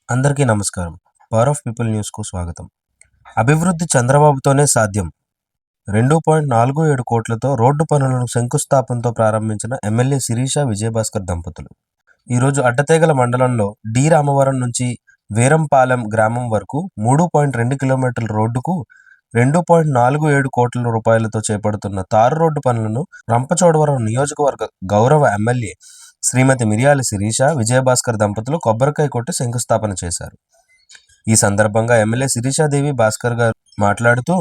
అందరికీ నమస్కారం. Power of people న్యూస్‌కు స్వాగతం. అభివృద్ధి చంద్రబాబుతోనే సాధ్యం. 2.47 కోట్లతో రోడ్డు పనులను శంకుస్థాపనతో ప్రారంభించిన ఎమ్మెల్యే శిరీష, విజయభాస్కర్ దంపతులు. ఈరోజు అడ్డతేగల మండలంలో డి రామవరం నుంచి వీరంపాలెం గ్రామం వరకు 3.2 కిలోమీటర్ల రోడ్డుకు 2.47 కోట్ల రూపాయలతో చేపడుతున్న తారు రోడ్డు పనులను రంపచోడవరం నియోజకవర్గ గౌరవ ఎమ్మెల్యే శ్రీమతి మిర్యాల శిరీష, విజయభాస్కర్ దంపతులు కొబ్బరికాయ కొట్టి శంకుస్థాపన చేశారు. ఈ సందర్భంగా ఎమ్మెల్యే శిరీషాదేవి భాస్కర్ గారు మాట్లాడుతూ,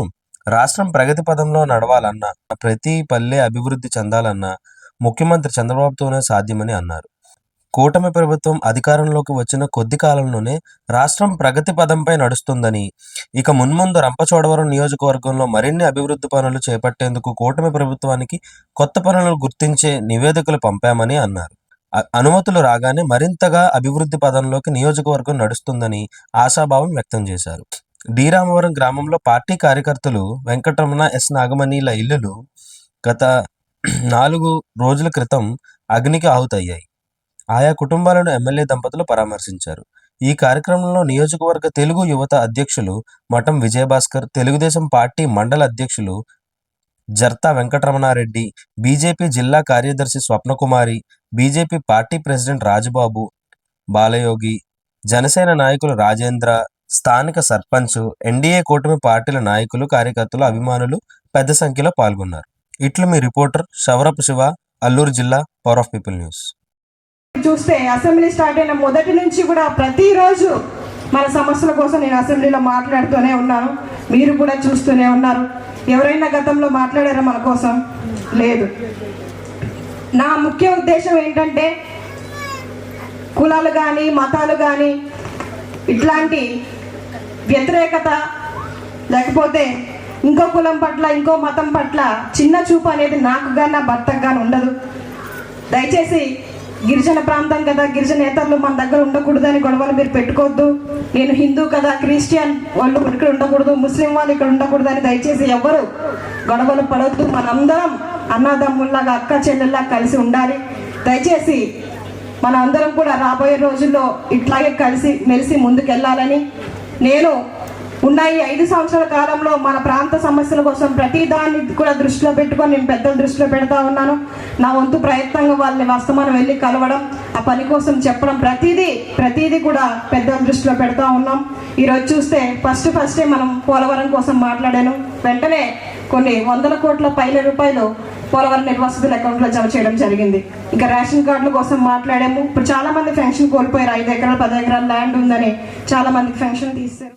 రాష్ట్రం ప్రగతి పదంలో నడవాలన్నా, ప్రతి పల్లె అభివృద్ధి చెందాలన్నా ముఖ్యమంత్రి చంద్రబాబుతోనే సాధ్యమని అన్నారు. కూటమి ప్రభుత్వం అధికారంలోకి వచ్చిన కొద్ది కాలంలోనే రాష్ట్రం ప్రగతి పదంపై నడుస్తుందని, ఇక మున్ముందు రంపచోడవరం నియోజకవర్గంలో మరిన్ని అభివృద్ధి పనులు చేపట్టేందుకు కూటమి ప్రభుత్వానికి కొత్త పనులను గుర్తించే నివేదికలు పంపామని అన్నారు. అనుమతులు రాగానే మరింతగా అభివృద్ధి పదంలోకి నియోజకవర్గం నడుస్తుందని ఆశాభావం వ్యక్తం చేశారు. డి రామవరం గ్రామంలో పార్టీ కార్యకర్తలు వెంకటరమణ, ఎస్ నాగమణిల ఇళ్లులు గత 4 రోజుల క్రితం అగ్నికి ఆహుతయ్యాయి. ఆయా కుటుంబాలను ఎమ్మెల్యే దంపతులు పరామర్శించారు. ఈ కార్యక్రమంలో నియోజకవర్గ తెలుగు యువత అధ్యక్షులు మఠం విజయభాస్కర్, తెలుగుదేశం పార్టీ మండల అధ్యక్షులు జర్తా వెంకటరమణారెడ్డి, బీజేపీ జిల్లా కార్యదర్శి Swapnakumari, BJP party president Rajababu, Balayogi, Janasena నాయకులు రాజేంద్ర, స్థానిక సర్పంచ్, ఎన్డీఏ కూటమి పార్టీల నాయకులు, కార్యకర్తలు, అభిమానులు పెద్ద సంఖ్యలో పాల్గొన్నారు. ఇట్లు మీ రిపోర్టర్ శవరపు శివ, అల్లూరు జిల్లా, పవర్ ఆఫ్ పీపుల్ న్యూస్. చూస్తే అసెంబ్లీ స్టార్ట్ అయిన మొదటి నుంచి కూడా ప్రతిరోజు మన సమస్యల కోసం నేను అసెంబ్లీలో మాట్లాడుతూనే ఉన్నాను. మీరు కూడా చూస్తూనే ఉన్నారు. ఎవరైనా గతంలో మాట్లాడారా మన కోసం? లేదు. నా ముఖ్య ఉద్దేశం ఏంటంటే, కులాలు కానీ మతాలు కానీ ఇట్లాంటి వ్యతిరేకత, లేకపోతే ఇంకో కులం పట్ల ఇంకో మతం పట్ల చిన్న చూపు అనేది నాకు కానీ నా భర్తకు కానీ ఉండదు. దయచేసి గిరిజన ప్రాంతం కదా, గిరిజనేతరులు మన దగ్గర ఉండకూడదని గొడవలు మీరు పెట్టుకోవద్దు. నేను హిందూ కదా, క్రిస్టియన్ వాళ్ళు ఇక్కడ ఉండకూడదు, ముస్లిం వాళ్ళు ఇక్కడ ఉండకూడదని దయచేసి ఎవరు గొడవలు పడవద్దు. మనందరం అన్నదమ్ముల్లాగా, అక్క చెల్లెల్లా కలిసి ఉండాలి. దయచేసి మన అందరం కూడా రాబోయే రోజుల్లో ఇట్లాగే కలిసి మెలిసి ముందుకెళ్ళాలని, నేను ఉన్న ఈ 5 సంవత్సరాల కాలంలో మన ప్రాంత సమస్యల కోసం ప్రతి దాన్ని కూడా దృష్టిలో పెట్టుకొని నేను పెద్దల దృష్టిలో పెడతా ఉన్నాను. నా వంతు ప్రయత్నంగా వాళ్ళని వస్తమానం వెళ్ళి కలవడం, ఆ పని కోసం చెప్పడం, ప్రతిదీ కూడా పెద్దల దృష్టిలో పెడతా ఉన్నాం. ఈరోజు చూస్తే ఫస్టే మనం పోలవరం కోసం మాట్లాడాను. వెంటనే కొన్ని 100 కోట్ల పైన రూపాయలు పోలవరం నిర్వాసితుల అకౌంట్లో జమ చేయడం జరిగింది. ఇంకా రేషన్ కార్డుల కోసం మాట్లాడాము. ఇప్పుడు చాలా మంది పెన్షన్ కోల్పోయారు. 5 ఎకరాలు 10 ఎకరాల ల్యాండ్ ఉందని చాలా మందికి పెన్షన్ తీస్తారు.